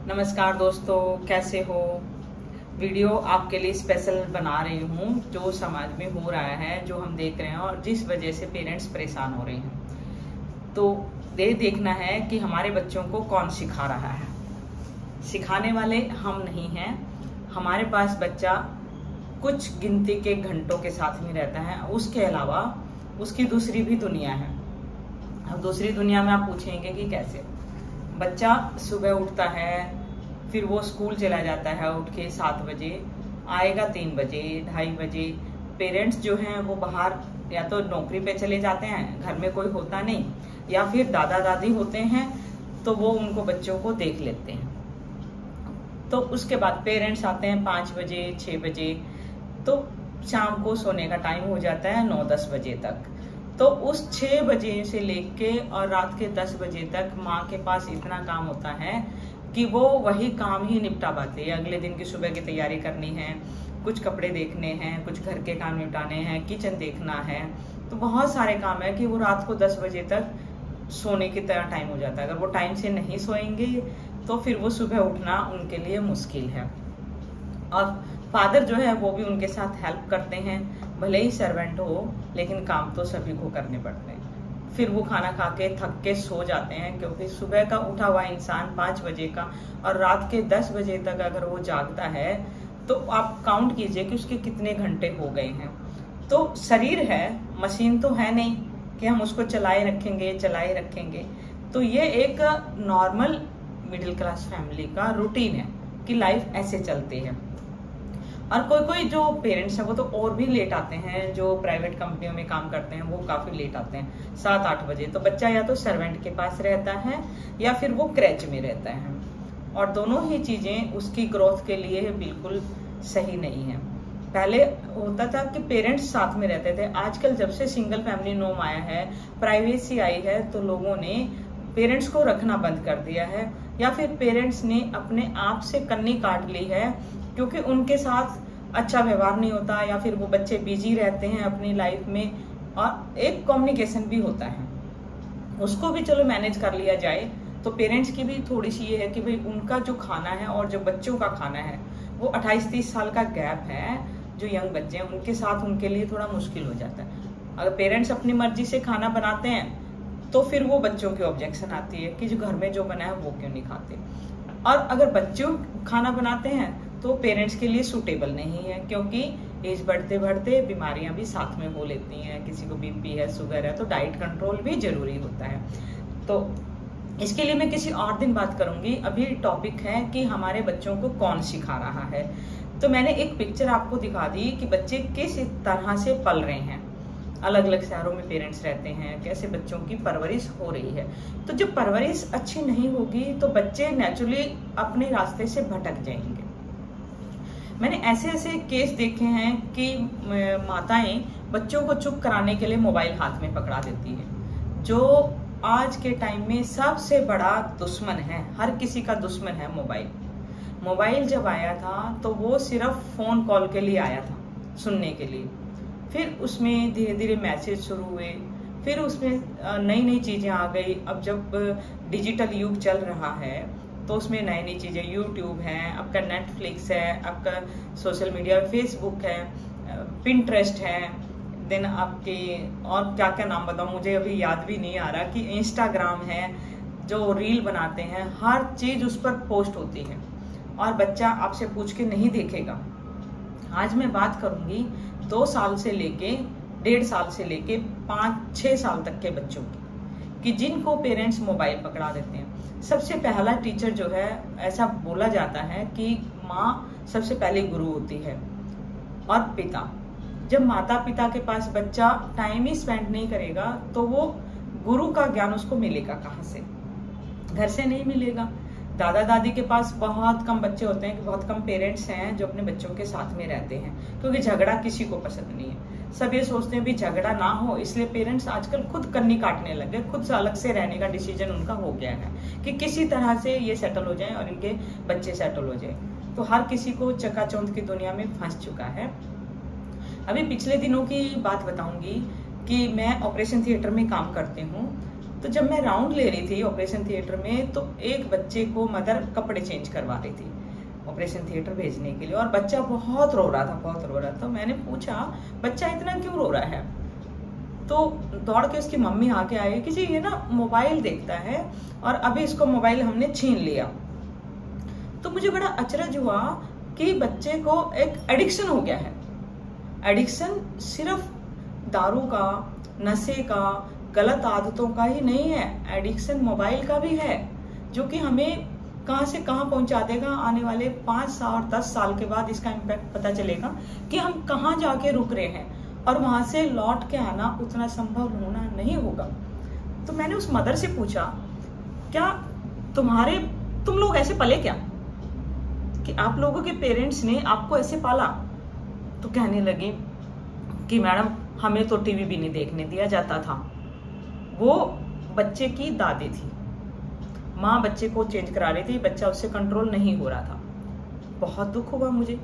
नमस्कार दोस्तों, कैसे हो। वीडियो आपके लिए स्पेशल बना रही हूँ जो समाज में हो रहा है, जो हम देख रहे हैं और जिस वजह से पेरेंट्स परेशान हो रहे हैं। तो ये देखना है कि हमारे बच्चों को कौन सिखा रहा है। सिखाने वाले हम नहीं हैं। हमारे पास बच्चा कुछ गिनती के घंटों के साथ में रहता है, उसके अलावा उसकी दूसरी भी दुनिया है। अब दूसरी दुनिया में आप पूछेंगे कि कैसे। बच्चा सुबह उठता है, फिर वो स्कूल चला जाता है, उठ के 7 बजे आएगा, 3 बजे 2:30 बजे। पेरेंट्स जो हैं वो बाहर या तो नौकरी पे चले जाते हैं, घर में कोई होता नहीं, या फिर दादा दादी होते हैं तो वो उनको बच्चों को देख लेते हैं। तो उसके बाद पेरेंट्स आते हैं 5 बजे 6 बजे, तो शाम को सोने का टाइम हो जाता है 9-10 बजे तक। तो उस 6 बजे से लेके और रात के 10 बजे तक माँ के पास इतना काम होता है कि वो वही काम ही निपटा पाते हैं। अगले दिन की सुबह की तैयारी करनी है, कुछ कपड़े देखने हैं, कुछ घर के काम निपटाने हैं, किचन देखना है, तो बहुत सारे काम है कि वो रात को 10 बजे तक सोने की तरह टाइम हो जाता है। अगर वो टाइम से नहीं सोएंगे तो फिर वो सुबह उठना उनके लिए मुश्किल है। और फादर जो है वो भी उनके साथ हेल्प करते हैं, भले ही सर्वेंट हो लेकिन काम तो सभी को करने पड़ते हैं। फिर वो खाना खा के थक के सो जाते हैं, क्योंकि सुबह का उठा हुआ इंसान 5 बजे का और रात के 10 बजे तक अगर वो जागता है तो आप काउंट कीजिए कि उसके कितने घंटे हो गए हैं। तो शरीर है, मशीन तो है नहीं कि हम उसको चलाए रखेंगे। तो ये एक नॉर्मल मिडिल क्लास फैमिली का रूटीन है कि लाइफ ऐसे चलती है। और कोई जो पेरेंट्स हैं वो तो और भी लेट आते हैं, जो प्राइवेट कंपनियों में काम करते हैं वो काफी लेट आते हैं 7-8 बजे। तो बच्चा या तो सर्वेंट के पास रहता है या फिर वो क्रैच में रहता है, और दोनों ही चीजें उसकी ग्रोथ के लिए बिल्कुल सही नहीं है। पहले होता था कि पेरेंट्स साथ में रहते थे, आजकल जब से सिंगल फैमिली नॉर्म आया है, प्राइवेसी आई है, तो लोगों ने पेरेंट्स को रखना बंद कर दिया है, या फिर पेरेंट्स ने अपने आप से कन्नी काट ली है क्योंकि उनके साथ अच्छा व्यवहार नहीं होता, या फिर वो बच्चे बिजी रहते हैं अपनी लाइफ में। और एक कम्युनिकेशन भी होता है, उसको भी चलो मैनेज कर लिया जाए। तो पेरेंट्स की भी थोड़ी सी ये है कि भाई उनका जो खाना है और जो बच्चों का खाना है वो 28-30 साल का गैप है। जो यंग बच्चे हैं उनके साथ उनके लिए थोड़ा मुश्किल हो जाता है। अगर पेरेंट्स अपनी मर्जी से खाना बनाते हैं तो फिर वो बच्चों की ऑब्जेक्शन आती है कि जो घर में जो बना है वो क्यों नहीं खाते। और अगर बच्चों खाना बनाते हैं तो पेरेंट्स के लिए सूटेबल नहीं है, क्योंकि एज बढ़ते बढ़ते बीमारियां भी साथ में हो लेती हैं। किसी को बीपी है, शुगर है, तो डाइट कंट्रोल भी जरूरी होता है। तो इसके लिए मैं किसी और दिन बात करूंगी। अभी टॉपिक है कि हमारे बच्चों को कौन सिखा रहा है। तो मैंने एक पिक्चर आपको दिखा दी कि बच्चे किस तरह से पल रहे हैं। अलग अलग शहरों में पेरेंट्स रहते हैं, कैसे बच्चों की परवरिश हो रही है। तो जब परवरिश अच्छी नहीं होगी तो बच्चे नेचुरली अपने रास्ते से भटक जाएंगे। मैंने ऐसे केस देखे हैं कि माताएं बच्चों को चुप कराने के लिए मोबाइल हाथ में पकड़ा देती है, जो आज के टाइम में सबसे बड़ा दुश्मन है। हर किसी का दुश्मन है मोबाइल। मोबाइल जब आया था तो वो सिर्फ फोन कॉल के लिए आया था, सुनने के लिए। फिर उसमें धीरे धीरे मैसेज शुरू हुए, फिर उसमें नई नई चीजें आ गई। अब जब डिजिटल युग चल रहा है तो उसमें नई नई चीजें, यूट्यूब है, आपका नेटफ्लिक्स है, आपका सोशल मीडिया फेसबुक है, पिंटरेस्ट है, देन आपके और क्या क्या नाम बताऊं मुझे अभी याद भी नहीं आ रहा, कि इंस्टाग्राम है, जो रील बनाते हैं, हर चीज उस पर पोस्ट होती है और बच्चा आपसे पूछ के नहीं देखेगा। आज मैं बात करूंगी 2 साल से लेके 1.5 साल से लेके 5-6 साल तक के बच्चों की, कि जिनको पेरेंट्स मोबाइल पकड़ा देते हैं। सबसे पहला टीचर जो है, ऐसा बोला जाता है कि माँ सबसे पहले गुरु होती है और पिता। जब माता पिता के पास बच्चा टाइम ही स्पेंड नहीं करेगा तो वो गुरु का ज्ञान उसको मिलेगा कहाँ से? घर से नहीं मिलेगा। दादा दादी के पास बहुत कम बच्चे होते हैं, कि बहुत कम पेरेंट्स हैं जो अपने बच्चों के साथ में रहते हैं, क्योंकि झगड़ा किसी को पसंद नहीं है। सब ये सोचते हैं भी झगड़ा ना हो, इसलिए पेरेंट्स आजकल खुद कन्नी काटने लगे, खुद से अलग से रहने का डिसीजन उनका हो गया है कि किसी तरह से ये सेटल हो जाए और इनके बच्चे सेटल हो जाए। तो हर किसी को चकाचौंध की दुनिया में फंस चुका है। अभी पिछले दिनों की बात बताऊंगी कि मैं ऑपरेशन थिएटर में काम करती हूँ। तो तो जब मैं राउंड ले रही थी ऑपरेशन थिएटर में, तो एक बच्चे को मदर कपड़े चेंज करवा रही थी ऑपरेशन थिएटर भेजने के लिए, और बच्चा बहुत रो रहा था। तो मैंने पूछा बच्चा इतना क्यों रो रहा है, तो दौड़ के उसकी मम्मी आके आई कि जी ये ना मोबाइल देखता है और अभी इसको मोबाइल हमने छीन लिया। तो मुझे बड़ा अचरज हुआ कि बच्चे को एक एडिक्शन हो गया है। एडिक्शन सिर्फ दारू का, नशे का, गलत आदतों का ही नहीं है, एडिक्शन मोबाइल का भी है, जो कि हमें कहां से कहां पहुंचा देगा। आने वाले 5 और 10 साल के बाद इसका इम्पैक्ट पता चलेगा कि हम कहां जाके रुक रहे हैं, और वहां से लौट के आना उतना संभव होना नहीं होगा। तो मैंने उस मदर से पूछा, क्या तुम लोग ऐसे पले क्या, कि आप लोगों के पेरेंट्स ने आपको ऐसे पाला? तो कहने लगी कि मैडम हमें तो टीवी भी नहीं देखने दिया जाता था। वो बच्चे की दादी थी, माँ बच्चे को चेंज करा रही थी, बच्चा उससे कंट्रोल नहीं हो रहा था। बहुत दुख हुआ मुझे।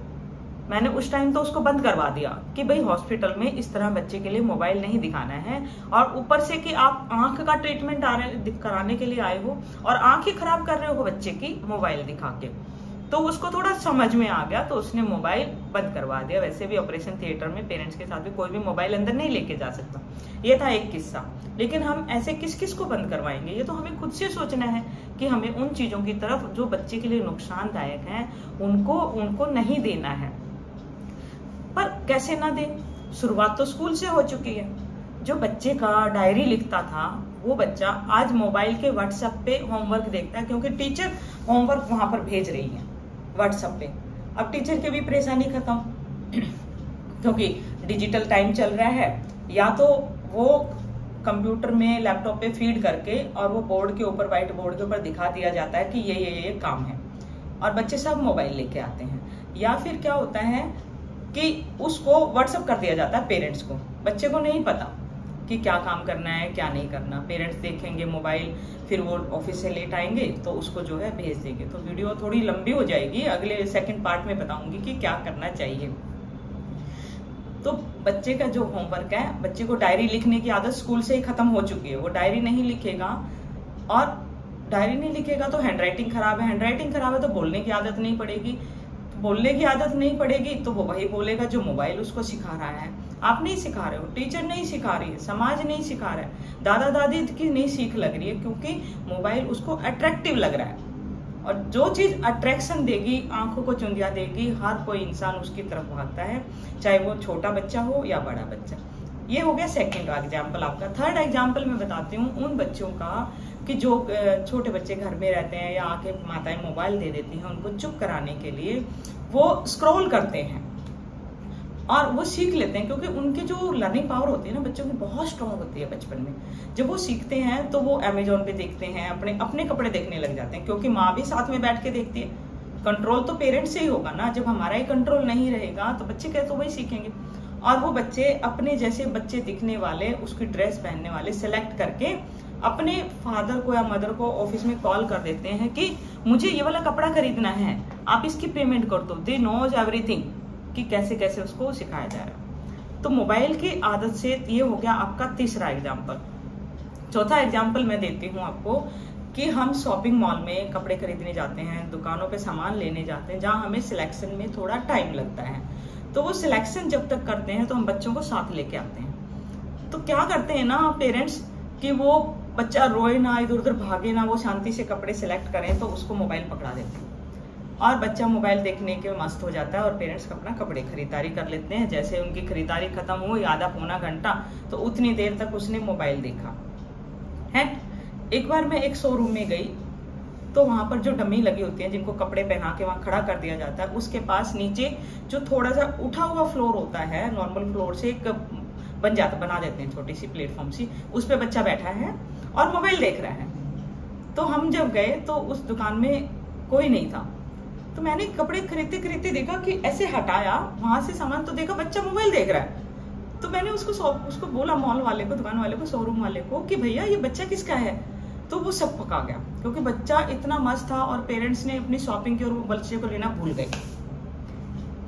मैंने उस टाइम तो उसको बंद करवा दिया कि भाई हॉस्पिटल में इस तरह बच्चे के लिए मोबाइल नहीं दिखाना है, और ऊपर से कि आप आंख का ट्रीटमेंट कराने के लिए आए हो और आंख ही खराब कर रहे हो बच्चे की मोबाइल दिखा के। तो उसको थोड़ा समझ में आ गया, तो उसने मोबाइल बंद करवा दिया। वैसे भी ऑपरेशन थिएटर में पेरेंट्स के साथ भी कोई भी मोबाइल अंदर नहीं लेके जा सकता। ये था एक किस्सा। लेकिन हम ऐसे किस किस को बंद करवाएंगे, ये तो हमें खुद से सोचना है कि हमें उन चीजों की तरफ जो बच्चे के लिए नुकसानदायक है उनको नहीं देना है। पर कैसे ना दें, शुरुआत तो स्कूल से हो चुकी है। जो बच्चे का डायरी लिखता था वो बच्चा आज मोबाइल के व्हाट्सएप पे होमवर्क देखता है, क्योंकि टीचर होमवर्क वहां पर भेज रही है व्हाट्सएप पे। अब टीचर की भी परेशानी खत्म, क्योंकि डिजिटल टाइम चल रहा है। या तो वो कंप्यूटर में लैपटॉप पे फीड करके और वो बोर्ड के ऊपर, व्हाइट बोर्ड के ऊपर दिखा दिया जाता है कि ये काम है, और बच्चे सब मोबाइल लेके आते हैं। या फिर क्या होता है कि उसको व्हाट्सएप कर दिया जाता है पेरेंट्स को, बच्चे को नहीं पता कि क्या काम करना है क्या नहीं करना। पेरेंट्स देखेंगे मोबाइल, फिर वो ऑफिस से लेट आएंगे तो उसको जो है भेज देंगे। तो वीडियो थोड़ी लंबी हो जाएगी, अगले सेकंड पार्ट में बताऊंगी कि क्या करना चाहिए। तो बच्चे का जो होमवर्क है, बच्चे को डायरी लिखने की आदत स्कूल से ही खत्म हो चुकी है। वो डायरी नहीं लिखेगा, और डायरी नहीं लिखेगा तो हैंडराइटिंग खराब है, हैंडराइटिंग खराब है तो बोलने की आदत नहीं पड़ेगी, बोलने की आदत नहीं पड़ेगी तो वो वही बोलेगा जो मोबाइल उसको सिखा रहा है। आप नहीं सिखा रहे हो, टीचर नहीं सिखा रही है, समाज नहीं सिखा रहा है, दादा दादी की नहीं सीख लग रही है, क्योंकि मोबाइल उसको अट्रैक्टिव लग रहा है। और जो चीज अट्रैक्शन देगी, आंखों को चुंदिया देगी, हर कोई इंसान उसकी तरफ भागता है, चाहे वो छोटा बच्चा हो या बड़ा बच्चा। ये हो गया सेकेंड एग्जाम्पल आपका। थर्ड एग्जाम्पल मैं बताती हूँ उन बच्चों का कि जो छोटे बच्चे घर में रहते हैं या आके माताएं मोबाइल दे देती हैं उनको चुप कराने के लिए, वो स्क्रॉल करते हैं और वो सीख लेते हैं, क्योंकि उनकी जो लर्निंग पावर होती है ना बच्चों की बहुत स्ट्रांग होती है बचपन में। जब वो सीखते हैं तो वो अमेजोन पे देखते हैं, अपने कपड़े देखने लग जाते हैं, क्योंकि माँ भी साथ में बैठ के देखती है। कंट्रोल तो पेरेंट्स से ही होगा ना, जब हमारा ही कंट्रोल नहीं रहेगा तो बच्चे क्या तो वही सीखेंगे। और वो बच्चे अपने जैसे बच्चे दिखने वाले, उसकी ड्रेस पहनने वाले सेलेक्ट करके अपने फादर को या मदर को ऑफिस में कॉल कर देते हैं कि मुझे ये वाला कपड़ा खरीदना है, आप इसकी पेमेंट कर दो। दे नोज एवरीथिंग कि कैसे कैसे उसको सिखाया जा रहा है। तो मोबाइल की आदत से ये हो गया आपका तीसरा एग्जाम्पल। चौथा एग्जाम्पल मैं देती हूँ आपको कि हम शॉपिंग मॉल में कपड़े खरीदने जाते हैं, दुकानों पे सामान लेने जाते हैं, जहाँ हमें सिलेक्शन में थोड़ा टाइम लगता है। तो वो सिलेक्शन जब तक करते हैं तो हम बच्चों को साथ लेके आते हैं। तो क्या करते हैं ना पेरेंट्स कि वो बच्चा रोए ना, इधर उधर भागे ना, वो शांति से कपड़े सिलेक्ट करें, तो उसको मोबाइल पकड़ा देते हैं और बच्चा मोबाइल देखने के मस्त हो जाता है और पेरेंट्स अपना कपड़े खरीदारी कर लेते हैं। जैसे उनकी खरीदारी खत्म हुई आधा पौना घंटा, तो उतनी देर तक उसने मोबाइल देखा है। एक बार मैं एक शोरूम में गई तो वहां पर जो डमी लगी होती है जिनको कपड़े पहना के वहां खड़ा कर दिया जाता है, उसके पास नीचे जो थोड़ा सा उठा हुआ फ्लोर होता है, नॉर्मल फ्लोर से एक बना देते हैं छोटी सी प्लेटफॉर्म सी, उस पर बच्चा बैठा है और मोबाइल देख रहा है। तो हम जब गए तो उस दुकान में कोई नहीं था। तो मैंने कपड़े खरीदते खरीदते देखा कि ऐसे हटाया वहां से सामान, तो देखा बच्चा मोबाइल देख रहा है। तो मैंने उसको बोला, मॉल वाले को, दुकान वाले को, शोरूम वाले को कि भैया ये बच्चा किसका है। तो वो सब पका गया, क्योंकि बच्चा इतना मस्त था और पेरेंट्स ने अपनी शॉपिंग की और वो बच्चे को लेना भूल गए।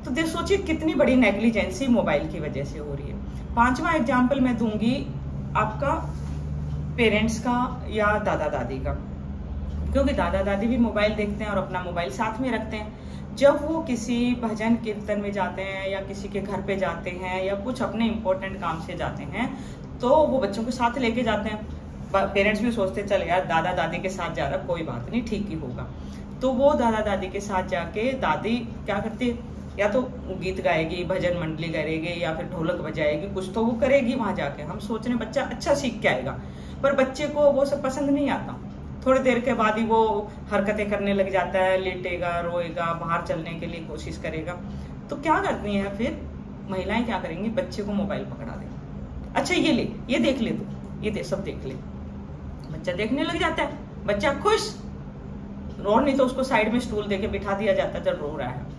तो देख सोचिए कितनी बड़ी नेग्लिजेंसी मोबाइल की वजह से हो रही है। पांचवा एग्जाम्पल मैं दूंगी आपका पेरेंट्स का या दादा दादी का, क्योंकि दादा दादी भी मोबाइल देखते हैं और अपना मोबाइल साथ में रखते हैं। जब वो किसी भजन कीर्तन में जाते हैं या किसी के घर पे जाते हैं या कुछ अपने इम्पोर्टेंट काम से जाते हैं तो वो बच्चों को साथ लेके जाते हैं। पेरेंट्स भी सोचते चल यार दादा दादी के साथ जा रहा, कोई बात नहीं, ठीक ही होगा। तो वो दादा दादी के साथ जाके दादी क्या करती है, या तो गीत गाएगी, भजन मंडली करेगी या फिर ढोलक बजाएगी, कुछ तो वो करेगी वहां जाके। हम सोच रहे बच्चा अच्छा सीख के आएगा, पर बच्चे को वो सब पसंद नहीं आता। थोड़ी देर के बाद ही वो हरकतें करने लग जाता है, लेटेगा, रोएगा, बाहर चलने के लिए कोशिश करेगा। तो क्या करती हैं फिर महिलाएं, क्या करेंगी, बच्चे को मोबाइल पकड़ा देंगे। अच्छा ये ले, ये देख ले, तू ये सब देख ले। बच्चा देखने लग जाता है, बच्चा खुश, और नहीं तो उसको साइड में स्टूल देके बिठा दिया जाता है जब रो रहा है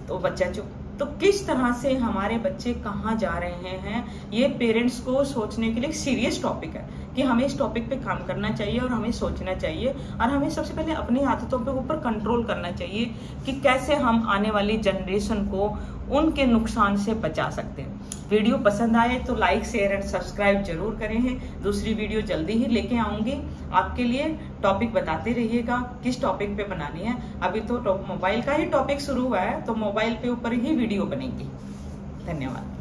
तो बच्चा चुप। तो किस तरह से हमारे बच्चे कहाँ जा रहे हैं, ये पेरेंट्स को सोचने के लिए एक सीरियस टॉपिक है कि हमें इस टॉपिक पे काम करना चाहिए और हमें सोचना चाहिए और हमें सबसे पहले अपनी आदतों पे ऊपर कंट्रोल करना चाहिए कि कैसे हम आने वाली जनरेशन को उनके नुकसान से बचा सकते हैं। वीडियो पसंद आए तो लाइक, शेयर एंड सब्सक्राइब जरूर करें। दूसरी वीडियो जल्दी ही लेके आऊंगी आपके लिए। टॉपिक बताते रहिएगा किस टॉपिक पे बनानी है। अभी तो मोबाइल का ही टॉपिक शुरू हुआ है तो मोबाइल पे ऊपर ही वीडियो बनेगी। धन्यवाद।